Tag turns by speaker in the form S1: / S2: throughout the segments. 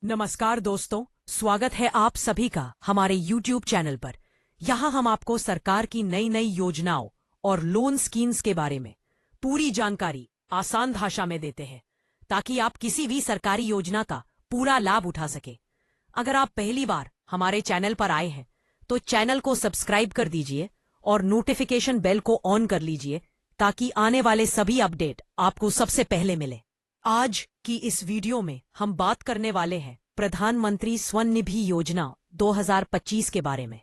S1: नमस्कार दोस्तों, स्वागत है आप सभी का हमारे YouTube चैनल पर। यहाँ हम आपको सरकार की नई नई योजनाओं और लोन स्कीम्स के बारे में पूरी जानकारी आसान भाषा में देते हैं, ताकि आप किसी भी सरकारी योजना का पूरा लाभ उठा सके। अगर आप पहली बार हमारे चैनल पर आए हैं तो चैनल को सब्सक्राइब कर दीजिए और नोटिफिकेशन बेल को ऑन कर लीजिए, ताकि आने वाले सभी अपडेट आपको सबसे पहले मिले। आज की इस वीडियो में हम बात करने वाले हैं प्रधानमंत्री स्वनिधि योजना 2025 के बारे में।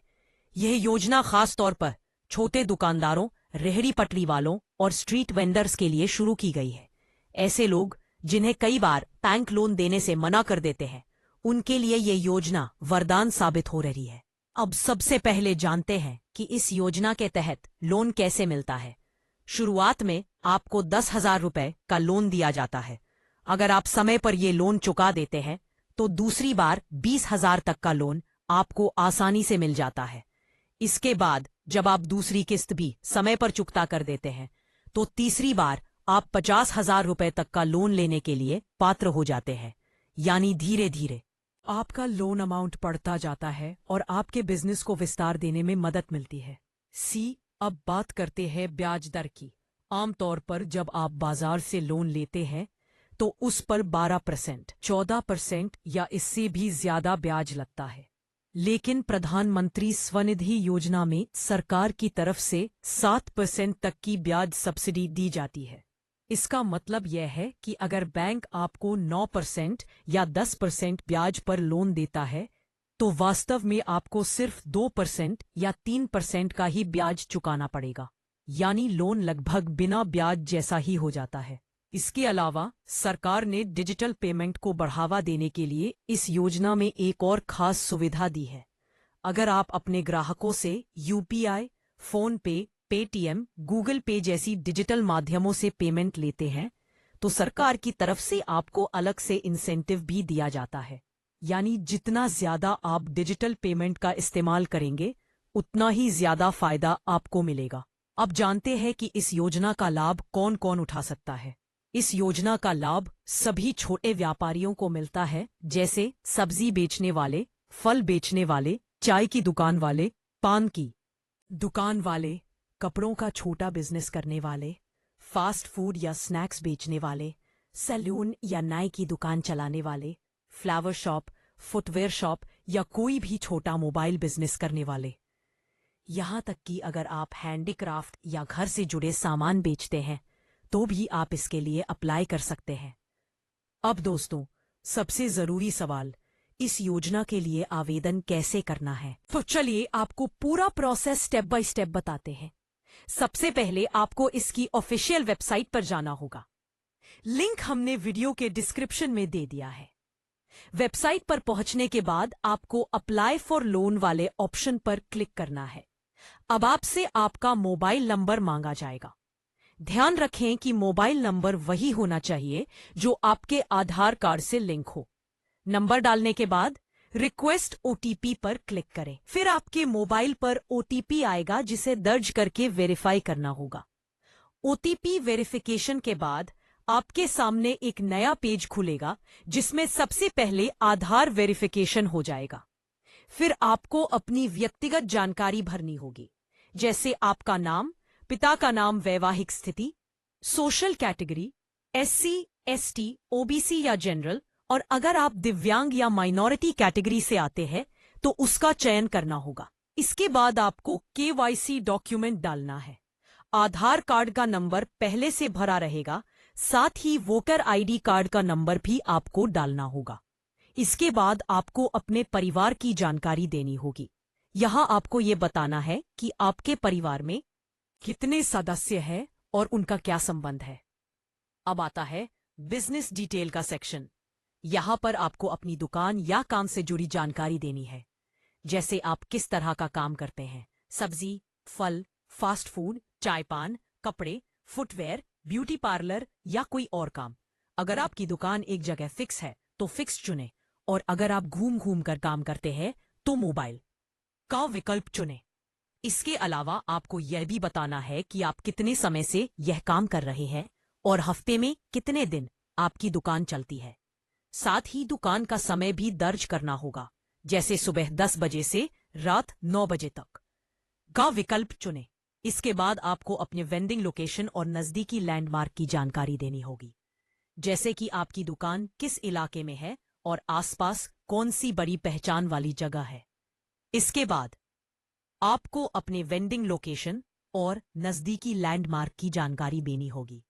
S1: यह योजना खास तौर पर छोटे दुकानदारों, रेहड़ी पटरी वालों और स्ट्रीट वेंडर्स के लिए शुरू की गई है। ऐसे लोग जिन्हें कई बार बैंक लोन देने से मना कर देते हैं, उनके लिए यह योजना वरदान साबित हो रही है। अब सबसे पहले जानते हैं कि इस योजना के तहत लोन कैसे मिलता है। शुरुआत में आपको 10,000 रुपए का लोन दिया जाता है। अगर आप समय पर ये लोन चुका देते हैं तो दूसरी बार 20,000 तक का लोन आपको आसानी से मिल जाता है। इसके बाद जब आप दूसरी किस्त भी समय पर चुकता कर देते हैं तो तीसरी बार आप 50,000 रुपए तक का लोन लेने के लिए पात्र हो जाते हैं। यानी धीरे धीरे आपका लोन अमाउंट बढ़ता जाता है और आपके बिजनेस को विस्तार देने में मदद मिलती है। अब बात करते हैं ब्याज दर की। आमतौर पर जब आप बाजार से लोन लेते हैं तो उस पर 12%, 14% या इससे भी ज्यादा ब्याज लगता है। लेकिन प्रधानमंत्री स्वनिधि योजना में सरकार की तरफ से 7% तक की ब्याज सब्सिडी दी जाती है। इसका मतलब यह है कि अगर बैंक आपको 9% या 10% ब्याज पर लोन देता है तो वास्तव में आपको सिर्फ 2% या 3% का ही ब्याज चुकाना पड़ेगा। यानी लोन लगभग बिना ब्याज जैसा ही हो जाता है। इसके अलावा सरकार ने डिजिटल पेमेंट को बढ़ावा देने के लिए इस योजना में एक और खास सुविधा दी है। अगर आप अपने ग्राहकों से यूपीआई, फोन पे, पेटीएम, गूगल पे जैसी डिजिटल माध्यमों से पेमेंट लेते हैं तो सरकार की तरफ से आपको अलग से इंसेंटिव भी दिया जाता है। यानी जितना ज्यादा आप डिजिटल पेमेंट का इस्तेमाल करेंगे उतना ही ज्यादा फायदा आपको मिलेगा। अब जानते हैं कि इस योजना का लाभ कौन कौन उठा सकता है। इस योजना का लाभ सभी छोटे व्यापारियों को मिलता है, जैसे सब्जी बेचने वाले, फल बेचने वाले, चाय की दुकान वाले, पान की दुकान वाले, कपड़ों का छोटा बिजनेस करने वाले, फास्ट फूड या स्नैक्स बेचने वाले, सैलून या नाई की दुकान चलाने वाले, फ्लावर शॉप, फुटवेयर शॉप या कोई भी छोटा मोबाइल बिजनेस करने वाले। यहाँ तक कि अगर आप हैंडीक्राफ्ट या घर से जुड़े सामान बेचते हैं तो भी आप इसके लिए अप्लाई कर सकते हैं। अब दोस्तों, सबसे जरूरी सवाल, इस योजना के लिए आवेदन कैसे करना है। तो चलिए आपको पूरा प्रोसेस स्टेप बाय स्टेप बताते हैं। सबसे पहले आपको इसकी ऑफिशियल वेबसाइट पर जाना होगा। लिंक हमने वीडियो के डिस्क्रिप्शन में दे दिया है। वेबसाइट पर पहुंचने के बाद आपको अप्लाई फॉर लोन वाले ऑप्शन पर क्लिक करना है। अब आपसे आपका मोबाइल नंबर मांगा जाएगा। ध्यान रखें कि मोबाइल नंबर वही होना चाहिए जो आपके आधार कार्ड से लिंक हो। नंबर डालने के बाद रिक्वेस्ट ओटीपी पर क्लिक करें। फिर आपके मोबाइल पर ओटीपी आएगा जिसे दर्ज करके वेरीफाई करना होगा। ओटीपी वेरिफिकेशन के बाद आपके सामने एक नया पेज खुलेगा जिसमें सबसे पहले आधार वेरिफिकेशन हो जाएगा। फिर आपको अपनी व्यक्तिगत जानकारी भरनी होगी, जैसे आपका नाम, पिता का नाम, वैवाहिक स्थिति, social category, SC, ST, OBC या जनरल, और अगर आप दिव्यांग या माइनॉरिटी कैटेगरी से आते हैं तो उसका चयन करना होगा। इसके बाद आपको केवाईसी डॉक्यूमेंट डालना है। आधार कार्ड का नंबर पहले से भरा रहेगा, साथ ही वोटर आईडी कार्ड का नंबर भी आपको डालना होगा। इसके बाद आपको अपने परिवार की जानकारी देनी होगी। यहाँ आपको ये बताना है कि आपके परिवार में कितने सदस्य हैं और उनका क्या संबंध है। अब आता है बिजनेस डिटेल का सेक्शन। यहाँ पर आपको अपनी दुकान या काम से जुड़ी जानकारी देनी है, जैसे आप किस तरह का काम करते हैं, सब्जी, फल, फास्ट फूड, चाय पान, कपड़े, फुटवेयर, ब्यूटी पार्लर या कोई और काम। अगर आपकी दुकान एक जगह फिक्स है तो फिक्स चुनें, और अगर आप घूम घूम कर काम करते हैं तो मोबाइल का विकल्प चुनें। इसके अलावा आपको यह भी बताना है कि आप कितने समय से यह काम कर रहे हैं और हफ्ते में कितने दिन आपकी दुकान चलती है। साथ ही दुकान का समय भी दर्ज करना होगा, जैसे सुबह 10 बजे से रात 9 बजे तक का विकल्प चुनें। इसके बाद आपको अपने वेंडिंग लोकेशन और नजदीकी लैंडमार्क की जानकारी देनी होगी, जैसे कि आपकी दुकान किस इलाके में है और आसपास कौन सी बड़ी पहचान वाली जगह है। इसके बाद आपको अपने वेंडिंग लोकेशन और नजदीकी लैंडमार्क की जानकारी देनी होगी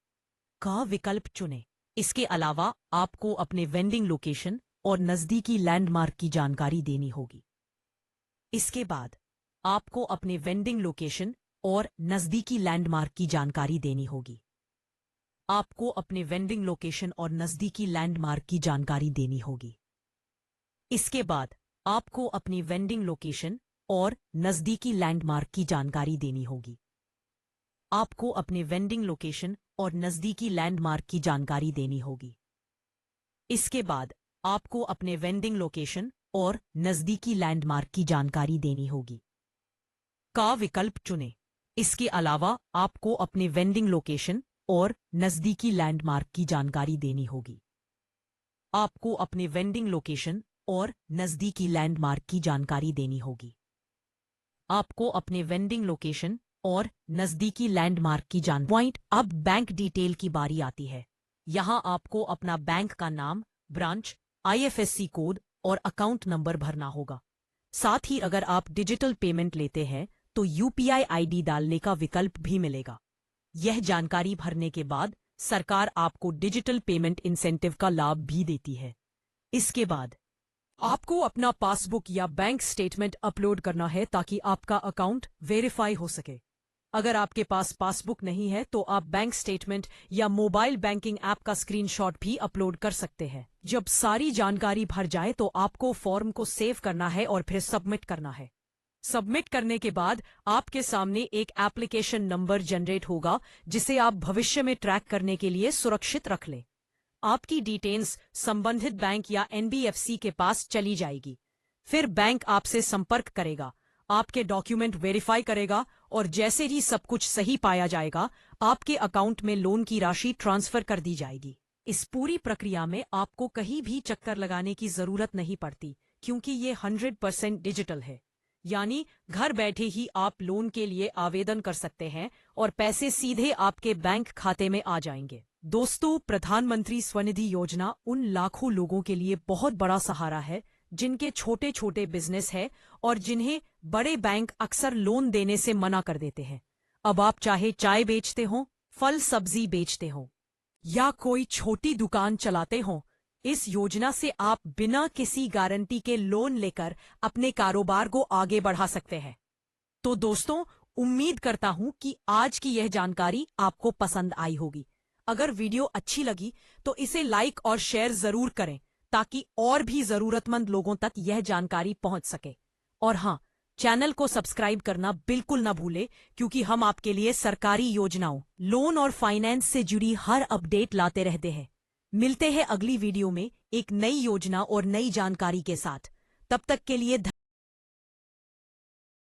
S1: का विकल्प चुनें। इसके अलावा आपको अपने वेंडिंग लोकेशन और नजदीकी लैंडमार्क की जानकारी देनी होगी। इसके बाद आपको अपने वेंडिंग लोकेशन और नजदीकी लैंडमार्क की जानकारी देनी होगी। आपको अपने वेंडिंग लोकेशन और नजदीकी लैंडमार्क की जानकारी देनी होगी। इसके बाद आपको अपनी वेंडिंग लोकेशन और नजदीकी लैंडमार्क की जानकारी देनी होगी। आपको अपने वेंडिंग लोकेशन और नजदीकी लैंडमार्क की जानकारी देनी होगी। इसके बाद आपको अपने वेंडिंग लोकेशन और नजदीकी लैंडमार्क की जानकारी देनी होगी का विकल्प चुनें। इसके अलावा आपको अपने वेंडिंग लोकेशन और नजदीकी लैंडमार्क की जानकारी देनी होगी। आपको अपने वेंडिंग लोकेशन और नजदीकी लैंडमार्क की जानकारी देनी होगी। आपको अपने वेंडिंग लोकेशन और नजदीकी लैंडमार्क की पॉइंट। अब बैंक डिटेल की बारी आती है। यहां आपको अपना बैंक का नाम, ब्रांच, IFSC कोड और अकाउंट नंबर भरना होगा। साथ ही अगर आप डिजिटल पेमेंट लेते हैं तो UPI ID डालने का विकल्प भी मिलेगा। यह जानकारी भरने के बाद सरकार आपको डिजिटल पेमेंट इंसेंटिव का लाभ भी देती है। इसके बाद आपको अपना पासबुक या बैंक स्टेटमेंट अपलोड करना है ताकि आपका अकाउंट वेरीफाई हो सके। अगर आपके पास पासबुक नहीं है तो आप बैंक स्टेटमेंट या मोबाइल बैंकिंग ऐप का स्क्रीनशॉट भी अपलोड कर सकते हैं। जब सारी जानकारी भर जाए तो आपको फॉर्म को सेव करना है और फिर सबमिट करना है। सबमिट करने के बाद आपके सामने एक एप्लीकेशन नंबर जनरेट होगा, जिसे आप भविष्य में ट्रैक करने के लिए सुरक्षित रख लें। आपकी डिटेल्स संबंधित बैंक या NBFC के पास चली जाएगी। फिर बैंक आपसे संपर्क करेगा, आपके डॉक्यूमेंट वेरीफाई करेगा और जैसे ही सब कुछ सही पाया जाएगा, आपके अकाउंट में लोन की राशि ट्रांसफर कर दी जाएगी। इस पूरी प्रक्रिया में आपको कहीं भी चक्कर लगाने की जरूरत नहीं पड़ती, क्योंकि ये 100% डिजिटल है। यानी घर बैठे ही आप लोन के लिए आवेदन कर सकते हैं और पैसे सीधे आपके बैंक खाते में आ जाएंगे। दोस्तों, प्रधानमंत्री स्वनिधि योजना उन लाखों लोगों के लिए बहुत बड़ा सहारा है जिनके छोटे छोटे बिजनेस है और जिन्हें बड़े बैंक अक्सर लोन देने से मना कर देते हैं। अब आप चाहे चाय बेचते हो, फल सब्जी बेचते हो या कोई छोटी दुकान चलाते हो, इस योजना से आप बिना किसी गारंटी के लोन लेकर अपने कारोबार को आगे बढ़ा सकते हैं। तो दोस्तों, उम्मीद करता हूं कि आज की यह जानकारी आपको पसंद आई होगी। अगर वीडियो अच्छी लगी तो इसे लाइक और शेयर जरूर करें, ताकि और भी जरूरतमंद लोगों तक यह जानकारी पहुंच सके। और हाँ, चैनल को सब्सक्राइब करना बिल्कुल ना भूले, क्योंकि हम आपके लिए सरकारी योजनाओं, लोन और फाइनेंस से जुड़ी हर अपडेट लाते रहते हैं। मिलते हैं अगली वीडियो में एक नई योजना और नई जानकारी के साथ। तब तक के लिए